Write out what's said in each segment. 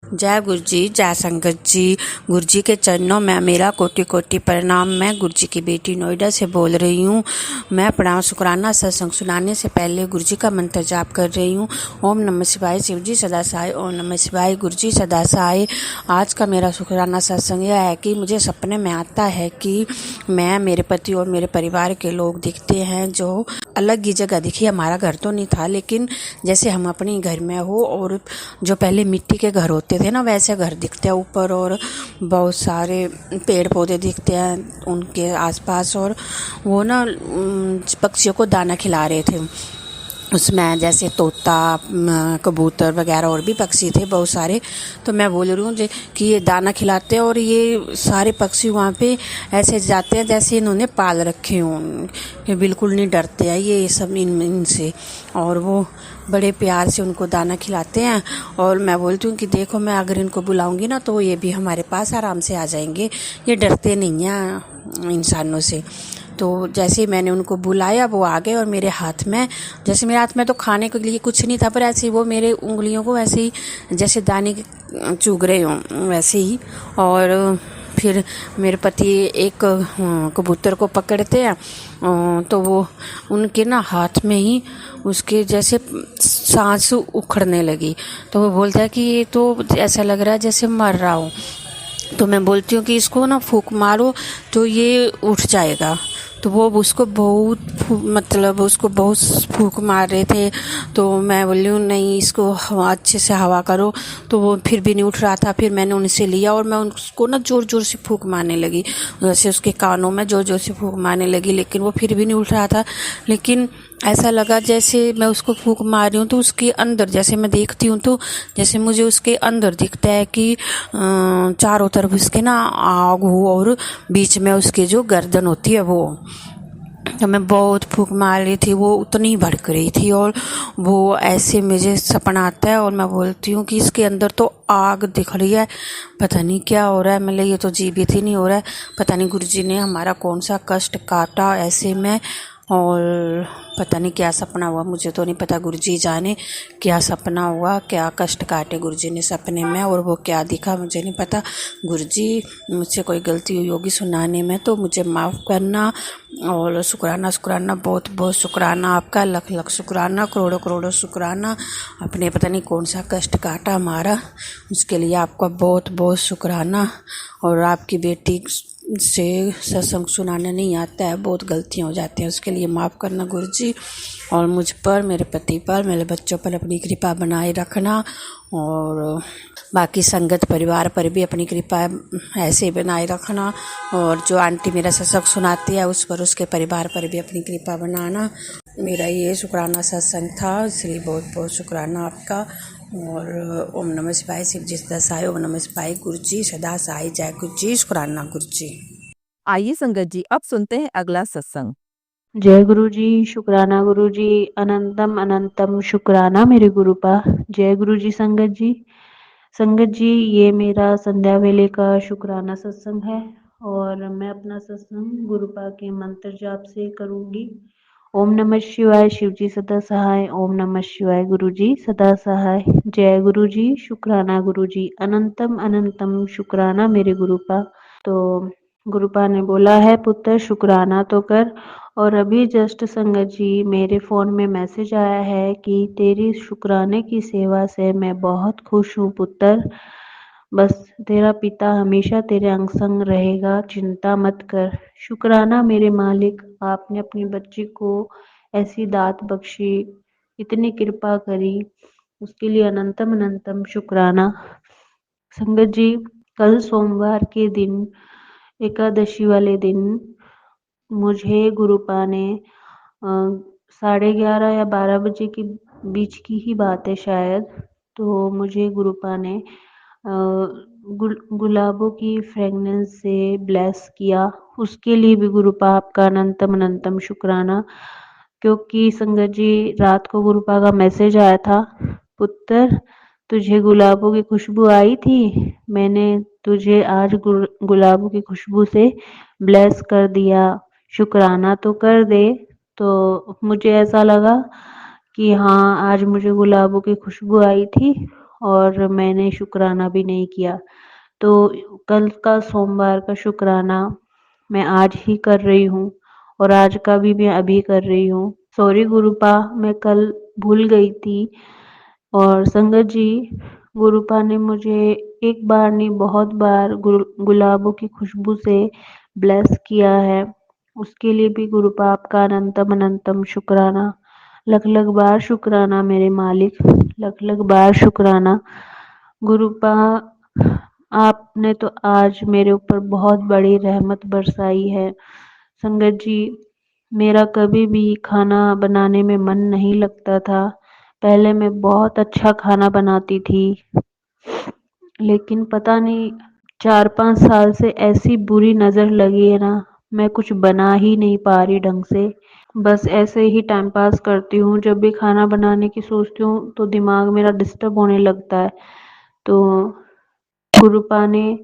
जय गुरु जी, जय संगत जी। गुरु जी के चरणों में मेरा कोटि कोटि प्रणाम। मैं गुरु जी की बेटी नोएडा से बोल रही हूँ। मैं प्रणाम शुक्राना सत्संग सुनाने से पहले गुरु जी का मंत्र जाप कर रही हूँ। ओम नमः शिवाय, शिव जी सदा सहाय। ओम नमः शिवाय, गुरु जी सदा सहाय। आज का मेरा शुक्राना सत्संग यह है कि मुझे सपने में आता है कि मैं, मेरे पति और मेरे परिवार के लोग दिखते हैं, जो अलग ही जगह दिखी। हमारा घर तो नहीं था, लेकिन जैसे हम अपने घर में हो और जो पहले मिट्टी के घर होते थे ना, वैसे घर दिखते हैं ऊपर, और बहुत सारे पेड़ पौधे दिखते हैं उनके आसपास। और वो ना पक्षियों को दाना खिला रहे थे उसमें, जैसे तोता, कबूतर वगैरह और भी पक्षी थे बहुत सारे। तो मैं बोल रही हूँ कि ये दाना खिलाते हैं और ये सारे पक्षी वहाँ पे ऐसे जाते हैं जैसे इन्होंने पाल रखे हों। ये बिल्कुल नहीं डरते हैं ये सब इनसे, और वो बड़े प्यार से उनको दाना खिलाते हैं। और मैं बोलती हूँ कि देखो, मैं अगर इनको बुलाऊंगी ना तो ये भी हमारे पास आराम से आ जाएंगे, ये डरते नहीं हैं इंसानों से। तो जैसे ही मैंने उनको बुलाया वो आ गए, और मेरे हाथ में, जैसे मेरे हाथ में तो खाने के लिए कुछ नहीं था, पर ऐसे ही वो मेरे उंगलियों को ऐसे ही जैसे दाने चुग रहे हों वैसे ही। और फिर मेरे पति एक कबूतर को पकड़ते हैं, तो वो उनके ना हाथ में ही उसके जैसे सांस उखड़ने लगी। तो वो बोलता है कि ये तो ऐसा लग रहा है जैसे मर रहा हो। तो मैं बोलती हूँ कि इसको ना फूंक मारो तो ये उठ जाएगा। तो वो उसको बहुत फूंक मार रहे थे। तो मैं बोली हूँ नहीं, इसको अच्छे से हवा करो। तो वो फिर भी नहीं उठ रहा था। फिर मैंने उनसे लिया और मैं उसको ना ज़ोर ज़ोर से फूंक मारने लगी, जैसे उसके कानों में ज़ोर ज़ोर से फूंक मारने लगी, लेकिन वो फिर भी नहीं उठ रहा था। लेकिन ऐसा लगा जैसे मैं उसको फूंक मार रही हूँ तो उसके अंदर, जैसे मैं देखती हूँ तो जैसे मुझे उसके अंदर दिखता है कि चारों तरफ उसके ना आग हो, और बीच में उसके जो गर्दन होती है वो। तो मैं बहुत फूंक मार रही थी, वो उतनी भड़क रही थी। और वो ऐसे मुझे सपना आता है और मैं बोलती हूँ कि इसके अंदर तो आग दिख रही है, पता नहीं क्या हो रहा है। मतलब ये तो जीवित ही नहीं हो रहा है। पता नहीं गुरुजी ने हमारा कौन सा कष्ट काटा ऐसे में, और पता नहीं क्या सपना हुआ, मुझे तो नहीं पता। गुरुजी जाने क्या सपना हुआ, क्या कष्ट काटे गुरुजी ने सपने में, और वो क्या दिखा मुझे नहीं पता। गुरुजी, मुझसे कोई गलती हुई होगी सुनाने में तो मुझे माफ़ करना। और शुक्राना, बहुत बहुत शुक्राना आपका, लख लख शुक्राना, करोड़ों करोड़ों शुक्राना। अपने पता नहीं कौन सा कष्ट काटा हमारा, उसके लिए आपका बहुत बहुत शुक्राना। और आपकी बेटी से सत्संग सुनाने नहीं आता है, बहुत गलतियाँ हो जाती हैं, उसके लिए माफ़ करना गुरुजी। और मुझ पर, मेरे पति पर, मेरे बच्चों पर अपनी कृपा बनाए रखना, और बाकी संगत परिवार पर भी अपनी कृपा ऐसे बनाए रखना। और जो आंटी मेरा सत्संग सुनाती है उस पर, उसके परिवार पर भी अपनी कृपा बनाना। मेरा ये शुक्राना सत्संग था, इसलिए बहुत बहुत शुक्राना आपका। और ओम नमः शिवाय, शिव जी सदा सहाय। ओम नमः शिवाय, गुरु जी सदा सहाय। जय गुरु जी, शुक्राना गुरु जी। आइए संगत जी, अब सुनते हैं अगला सत्संग। जय गुरु जी, शुक्राना गुरु जी, अनंतम अनंतम शुक्राना मेरे गुरुपा। जय गुरु जी संगत जी। संगत जी, ये मेरा संध्या वेले का शुक्राना सत्संग है, और मैं अपना सत्संग गुरुपा के मंत्र जाप से करूंगी। ओम नमः शिवाय, शिव जी सदा सहाय। ओम नमः शिवाय, गुरु जी सदा सहाय। जय गुरु जी, शुक्राना गुरु जी, अनंतम अनंतम शुक्राना मेरे गुरुपा। तो गुरुपा ने बोला है, पुत्र शुक्राना तो कर। और अभी जस्ट संगत जी मेरे फ़ोन में मैसेज आया है कि तेरी शुक्राने की सेवा से मैं बहुत खुश हूँ पुत्र। बस तेरा पिता हमेशा तेरे अंग संग रहेगा, चिंता मत कर। शुक्राना मेरे मालिक, आपने अपनी बच्ची को ऐसी दात बख्शी, इतनी कृपा करी, उसके लिए अनंतम अनंतम शुक्राना। संगत जी, कल सोमवार के दिन, एकादशी वाले दिन, मुझे गुरुपा ने 11:30 या 12 बजे के बीच की ही बात है शायद, तो मुझे गुरुपा ने गुलाबों की फ्रेगनेंस से ब्लेस किया। उसके लिए भी गुरुपा आपका अनंतम अनंतम शुक्राना। क्योंकि संगत जी, रात को गुरुपा का मैसेज आया था, पुत्र तुझे गुलाबों की खुशबू आई थी, मैंने तुझे आज गुलाबों की खुशबू से ब्लेस कर दिया, शुक्राना तो कर दे। तो मुझे ऐसा लगा कि हाँ, आज मुझे गुलाबों की खुशबू आई थी, और मैंने शुक्राना भी नहीं किया। तो कल का सोमवार का शुक्राना मैं आज ही कर रही हूँ और आज का भी मैं अभी कर रही हूँ। सॉरी गुरुपा, मैं कल भूल गई थी। और संगत जी, गुरुपा ने मुझे एक बार नहीं बहुत बार गुलाबों की खुशबू से ब्लेस किया है। उसके लिए भी गुरुपा आपका अनंतम अनंतम शुक्राना। लख लख बार शुक्राना मेरे मालिक, लख लख बार शुक्राना। गुरुपा, आपने तो आज मेरे ऊपर बहुत बड़ी रहमत बरसाई है। संगत जी, मेरा कभी भी खाना बनाने में मन नहीं लगता था। पहले मैं बहुत अच्छा खाना बनाती थी, लेकिन पता नहीं 4-5 साल से ऐसी बुरी नज़र लगी है ना, मैं कुछ बना ही नहीं पा रही ढंग से। बस ऐसे ही टाइम पास करती हूँ। जब भी खाना बनाने की सोचती हूँ तो दिमाग मेरा डिस्टर्ब होने लगता है। तो गुरुपा ने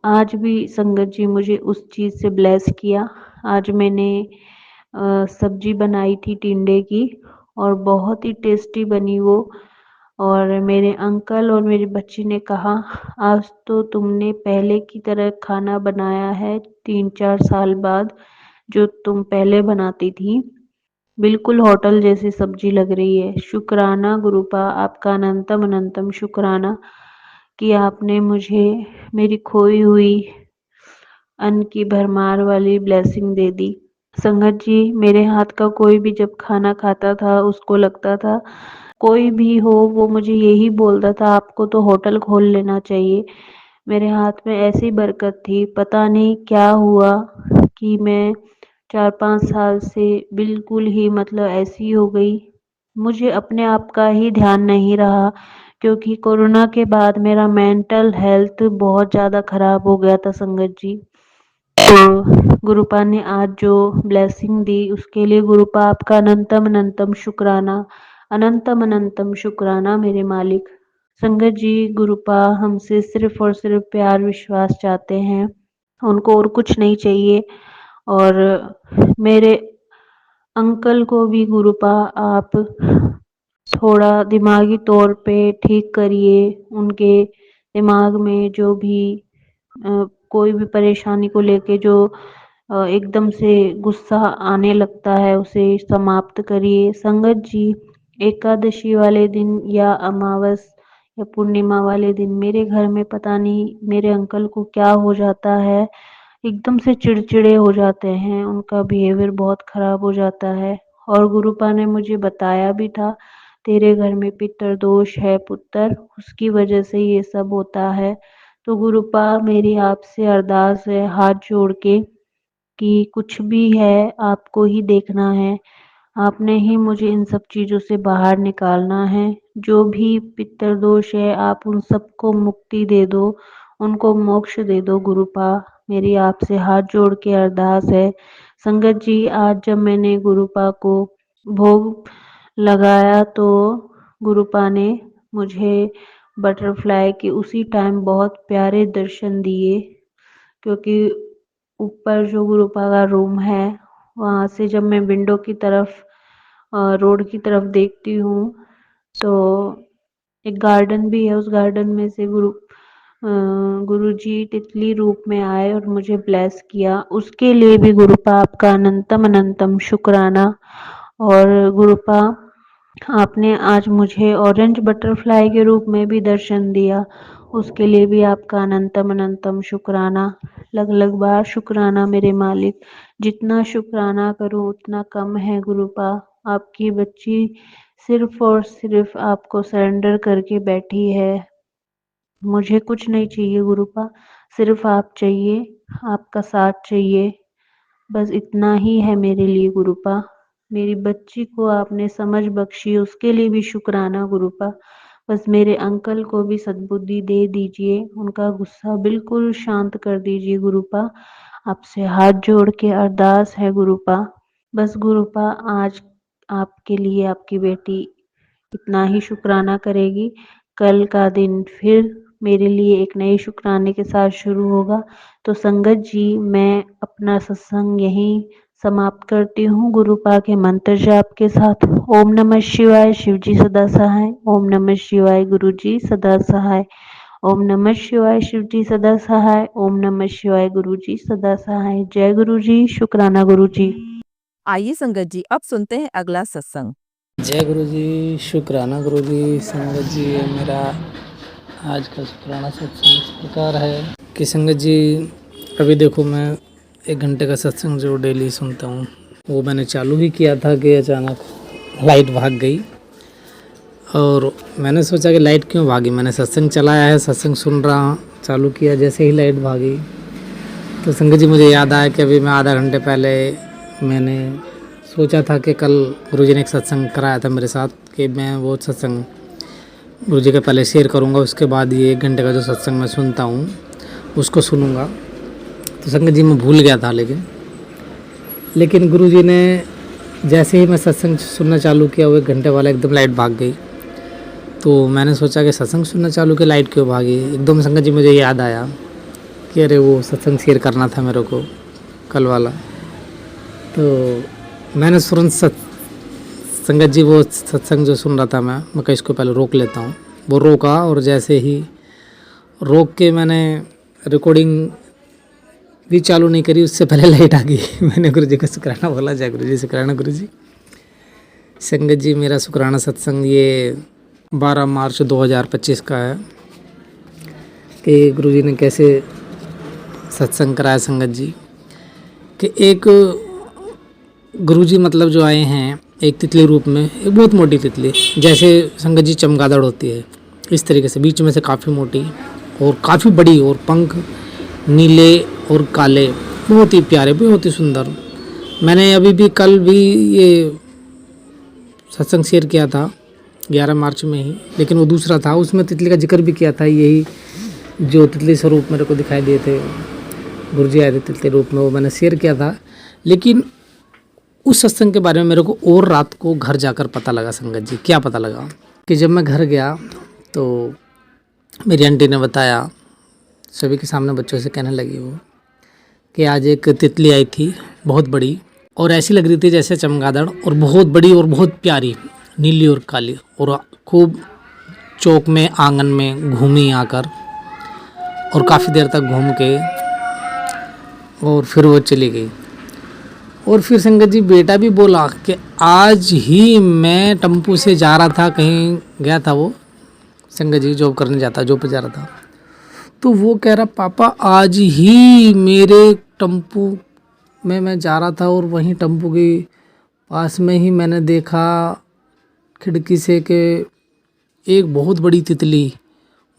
आज भी संगत जी मुझे उस चीज़ से ब्लेस किया। आज मैंने सब्जी बनाई थी टिंडे की और बहुत ही टेस्टी बनी वो। और मेरे अंकल और मेरी बच्ची ने कहा, आज तो तुमने पहले की तरह खाना बनाया है 3-4 साल बाद, जो तुम पहले बनाती थी। बिल्कुल होटल जैसी सब्जी लग रही है। शुक्राना गुरुपा, आपका अनंतम अनंतम शुक्राना कि आपने मुझे मेरी खोई हुई अन्न की भरमार वाली ब्लेसिंग दे दी। संगत जी, मेरे हाथ का कोई भी जब खाना खाता था उसको लगता था, कोई भी हो वो मुझे यही बोलता था आपको तो होटल खोल लेना चाहिए। मेरे हाथ में ऐसी बरकत थी, पता नहीं क्या हुआ कि मैं 4-5 साल से बिल्कुल ही मतलब ऐसी हो गई। मुझे अपने आप का ही ध्यान नहीं रहा, क्योंकि कोरोना के बाद मेरा मेंटल हेल्थ बहुत ज़्यादा खराब हो गया था संगत जी। तो गुरुपा ने आज जो ब्लेसिंग दी उसके लिए गुरुपा आपका अनंतम अनंतम शुक्राना, अनंतम अनंतम शुक्राना मेरे मालिक। संगत जी, गुरुपा हमसे सिर्फ और सिर्फ प्यार विश्वास चाहते हैं, उनको और कुछ नहीं चाहिए। और मेरे अंकल को भी गुरुपा आप थोड़ा दिमागी तौर पे ठीक करिए। उनके दिमाग में जो भी कोई भी परेशानी को लेके जो एकदम से गुस्सा आने लगता है उसे समाप्त करिए। संगत जी, एकादशी वाले दिन या अमावस या पूर्णिमा वाले दिन मेरे घर में पता नहीं मेरे अंकल को क्या हो जाता है, एकदम से चिड़चिड़े हो जाते हैं, उनका बिहेवियर बहुत खराब हो जाता है। और गुरुपा ने मुझे बताया भी था, तेरे घर में पितर दोष है पुत्र, उसकी वजह से ये सब होता है। तो गुरुपा, मेरी आपसे अरदास है हाथ जोड़ के कि कुछ भी है आपको ही देखना है, आपने ही मुझे इन सब चीज़ों से बाहर निकालना है। जो भी पितर दोष है आप उन सबको मुक्ति दे दो, उनको मोक्ष दे दो गुरुपा, मेरी आपसे हाथ जोड़ के अरदास है। संगत जी, आज जब मैंने गुरुपा को भोग लगाया तो गुरुपा ने मुझे बटरफ्लाई के उसी टाइम बहुत प्यारे दर्शन दिए, क्योंकि ऊपर जो गुरुपा का रूम है वहाँ से जब मैं विंडो की तरफ रोड की तरफ देखती हूँ तो एक गार्डन भी है, उस गार्डन में से गुरुजी तितली रूप में आए और मुझे ब्लेस किया। उसके लिए भी गुरुपा आपका अनंतम अनंतम शुक्राना। और गुरुपा, आपने आज मुझे ऑरेंज बटरफ्लाई के रूप में भी दर्शन दिया, उसके लिए भी आपका अनंतम अनंतम शुक्राना। लग लग बार शुक्राना मेरे मालिक, जितना शुक्राना करूं उतना कम है गुरुपा। आपकी बच्ची सिर्फ और सिर्फ आपको सरेंडर करके बैठी है। मुझे कुछ नहीं चाहिए गुरुपा, सिर्फ आप चाहिए, आपका साथ चाहिए, बस इतना ही है मेरे लिए गुरुपा। मेरी बच्ची को आपने समझ बख्शी, उसके लिए भी शुक्राना गुरुपा। बस मेरे अंकल को भी सद्बुद्धि दे दीजिए, उनका गुस्सा बिल्कुल शांत कर दीजिए गुरुपा। आपसे हाथ जोड़ के अरदास है गुरुपा। बस गुरुपा, आज आपके लिए आपकी बेटी इतना ही शुक्राना करेगी। कल का दिन फिर मेरे लिए एक नए शुक्राने के साथ शुरू होगा। तो संगत जी, मैं अपना सत्संग यहीं समाप्त करती हूँ गुरुपा के मंत्र जाप के साथ। ओम नमः शिवाय, शिव जी सदा सहाय। ओम नमः शिवाय, गुरु जी सदा सहाय। ओम नमः शिवाय, शिव जी सदा सहाय। ओम नमः शिवाय, गुरु जी सदा सहाय। जय गुरु जी, शुक्राना गुरु जी। आइए संगत जी अब सुनते हैं अगला सत्संग। जय गुरु जी, शुक्राना गुरु जी। संगत जी, ये मेरा आज का शुक्राना सत्संग इस प्रकार है कि संगत जी, अभी देखो मैं 1 घंटे का सत्संग जो डेली सुनता हूँ वो मैंने चालू ही किया था कि अचानक लाइट भाग गई। और मैंने सोचा कि लाइट क्यों भागी। मैंने सत्संग चलाया है, सत्संग सुन रहा, चालू किया, जैसे ही लाइट भागी तो संगत जी मुझे याद आया कि अभी मैं आधा घंटे पहले मैंने सोचा था कि कल गुरुजी ने एक सत्संग कराया था मेरे साथ कि मैं वो सत्संग गुरुजी के पहले शेयर करूंगा, उसके बाद ये 1 घंटे का जो सत्संग मैं सुनता हूँ उसको सुनूंगा। तो संगत जी मैं भूल गया था, लेकिन गुरुजी ने जैसे ही मैं सत्संग सुनना चालू किया वो 1 घंटे वाला एकदम लाइट भाग गई। तो मैंने सोचा कि सत्संग सुनना चालू किया, लाइट क्यों भागी। एकदम संगत जी मुझे याद आया कि अरे वो सत्संग शेयर करना था मेरे को कल वाला। तो मैंने तुरंत संगत जी वो सत्संग जो सुन रहा था मैं कहा इसको पहले रोक लेता हूँ। वो रोका और जैसे ही रोक के मैंने रिकॉर्डिंग भी चालू नहीं करी, उससे पहले लाइट आ गई। मैंने गुरु जी का शुक्राना बोला। जय गुरु जी, शुक्राना गुरु जी। संगत जी, मेरा शुक्राना सत्संग ये 12 मार्च 2025 का है कि गुरु जी ने कैसे सत्संग कराया संगत जी कि एक गुरुजी मतलब जो आए हैं एक तितली रूप में, एक बहुत मोटी तितली, जैसे संगत जी चमगादड़ होती है इस तरीके से, बीच में से काफ़ी मोटी और काफ़ी बड़ी, और पंख नीले और काले, बहुत ही प्यारे, बहुत ही सुंदर। मैंने अभी भी कल भी ये सत्संग शेयर किया था 11 मार्च में ही, लेकिन वो दूसरा था, उसमें तितली का जिक्र भी किया था। यही जो तितली स्वरूप मेरे को दिखाई दिए थे, गुरुजी आए थे तितली रूप में, वो मैंने शेयर किया था। लेकिन उस सत्संग के बारे में मेरे को और रात को घर जाकर पता लगा संगत जी। क्या पता लगा कि जब मैं घर गया तो मेरी आंटी ने बताया, सभी के सामने बच्चों से कहने लगी वो कि आज एक तितली आई थी बहुत बड़ी, और ऐसी लग रही थी जैसे चमगादड़, और बहुत बड़ी और बहुत प्यारी, नीली और काली, और खूब चौक में आंगन में घूमी आकर और काफ़ी देर तक घूम के और फिर वो चली गई। और फिर संगत जी बेटा भी बोला कि आज ही मैं टेम्पू से जा रहा था, कहीं गया था वो संगत जी, जॉब करने जाता, जॉब पे जा रहा था, तो वो कह रहा पापा आज ही मेरे टेम्पू में मैं जा रहा था और वहीं टेम्पू के पास में ही मैंने देखा खिड़की से कि एक बहुत बड़ी तितली,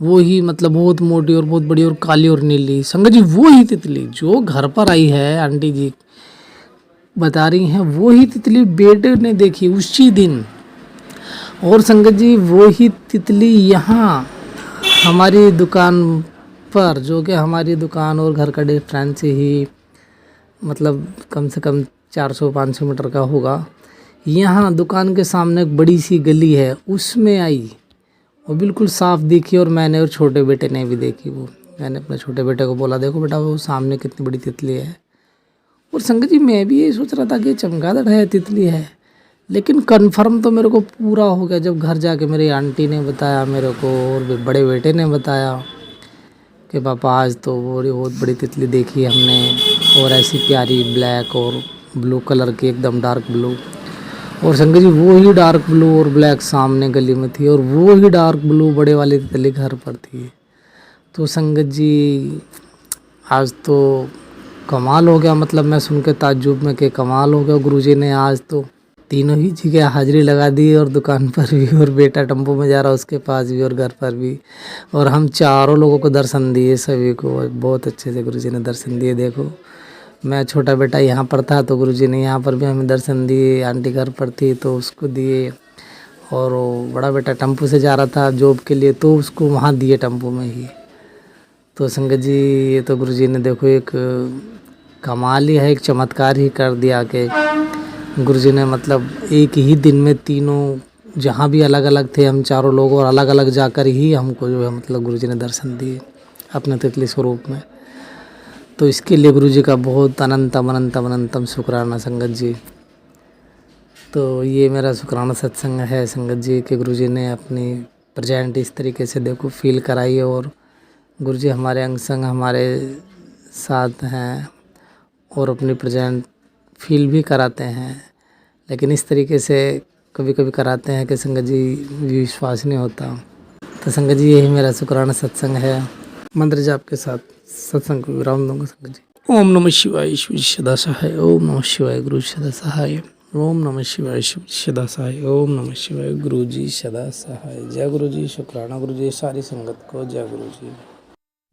वो ही मतलब बहुत मोटी और बहुत बड़ी और काली और नीली। संगत जी वो ही तितली जो घर पर आई है, आंटी जी बता रही हैं, वो ही तितली बेटे ने देखी उसी दिन। और संगत जी वो ही तितली यहाँ हमारी दुकान पर, जो कि हमारी दुकान और घर का डिफरेंस ही मतलब कम से कम 400-500 मीटर का होगा, यहाँ दुकान के सामने एक बड़ी सी गली है, उसमें आई, वो बिल्कुल साफ दिखी। और मैंने और छोटे बेटे ने भी देखी वो। मैंने अपने छोटे बेटे को बोला देखो बेटा वो सामने कितनी बड़ी तितली है। और संगत जी मैं भी ये सोच रहा था कि चमगादड़ है, तितली है, लेकिन कंफर्म तो मेरे को पूरा हो गया जब घर जाके मेरी आंटी ने बताया मेरे को, और बड़े बेटे ने बताया कि पापा आज तो वो बहुत बड़ी तितली देखी हमने, और ऐसी प्यारी ब्लैक और ब्लू कलर की, एकदम डार्क ब्लू। और संगत जी वो ही डार्क ब्लू और ब्लैक सामने गली में थी, और वो ही डार्क ब्लू बड़े वाली तितली घर पर थी। तो संगत जी आज तो कमाल हो गया, मतलब मैं सुन के ताज्जुब में कि कमाल हो गया। गुरुजी ने आज तो तीनों ही जगह हाजिरी लगा दी, और दुकान पर भी, और बेटा टेम्पो में जा रहा उसके पास भी, और घर पर भी, और हम चारों लोगों को दर्शन दिए, सभी को बहुत अच्छे से गुरुजी ने दर्शन दिए। देखो मैं छोटा बेटा यहाँ पर था तो गुरुजी ने यहाँ पर भी हमें दर्शन दिए, आंटी घर पर थी तो उसको दिए, और वो बड़ा बेटा टेम्पो से जा रहा था जॉब के लिए तो उसको वहाँ दिए टेम्पो में ही। तो संगत जी ये तो गुरुजी ने देखो एक कमाल ही है, एक चमत्कार ही कर दिया कि गुरुजी ने मतलब एक ही दिन में तीनों, जहाँ भी अलग अलग थे हम चारों लोग, और अलग अलग जाकर ही हमको जो है मतलब गुरुजी ने दर्शन दिए अपने तितली स्वरूप में। तो इसके लिए गुरु जी का बहुत अनंतम अनंतम अनंतम शुक्राना संगत जी। तो ये मेरा शुक्राना सत्संग है संगत जी कि गुरु जी ने अपनी प्रेजेंट इस तरीके से देखो फील कराई है, और गुरु जी हमारे अंग संग हमारे साथ हैं और अपनी प्रेजेंट फील भी कराते हैं, लेकिन इस तरीके से कभी कभी कराते हैं कि संगत जी विश्वास नहीं होता। तो संगत जी यही मेरा शुक्राना सत्संग है। मंत्र जाप के साथ सत्संग को विराम दूंगा संगत जी। ओम नमः शिवाय शिव सदा सहाय, ओम नमः शिवाय गुरु सदा सहाय, ओम नमः शिवाय शिव सदा सहाय, ओम नमः शिवाय गुरु जी सदा सहाय। जय गुरु जी। शुक्राना गुरु जी। सारी संगत को जय गुरु जी।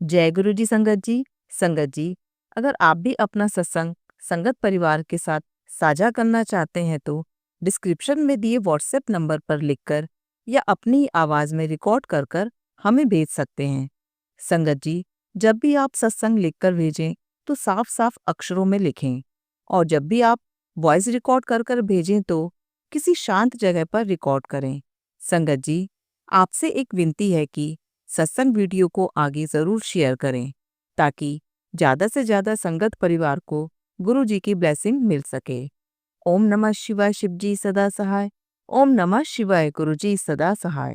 जय गुरु जी संगत जी। संगत जी, अगर आप भी अपना सत्संग संगत परिवार के साथ साझा करना चाहते हैं तो डिस्क्रिप्शन में दिए व्हाट्सएप नंबर पर लिखकर या अपनी आवाज़ में रिकॉर्ड कर कर हमें भेज सकते हैं। संगत जी, जब भी आप सत्संग लिखकर भेजें तो साफ साफ अक्षरों में लिखें, और जब भी आप वॉइस रिकॉर्ड कर कर भेजें तो किसी शांत जगह पर रिकॉर्ड करें। संगत जी, आपसे एक विनती है कि सत्संग वीडियो को आगे ज़रूर शेयर करें ताकि ज़्यादा से ज़्यादा संगत परिवार को गुरु जी की ब्लेसिंग मिल सके। ओम नमः शिवाय शिव जी सदा सहाय। ओम नमः शिवाय गुरु जी सदा सहाय।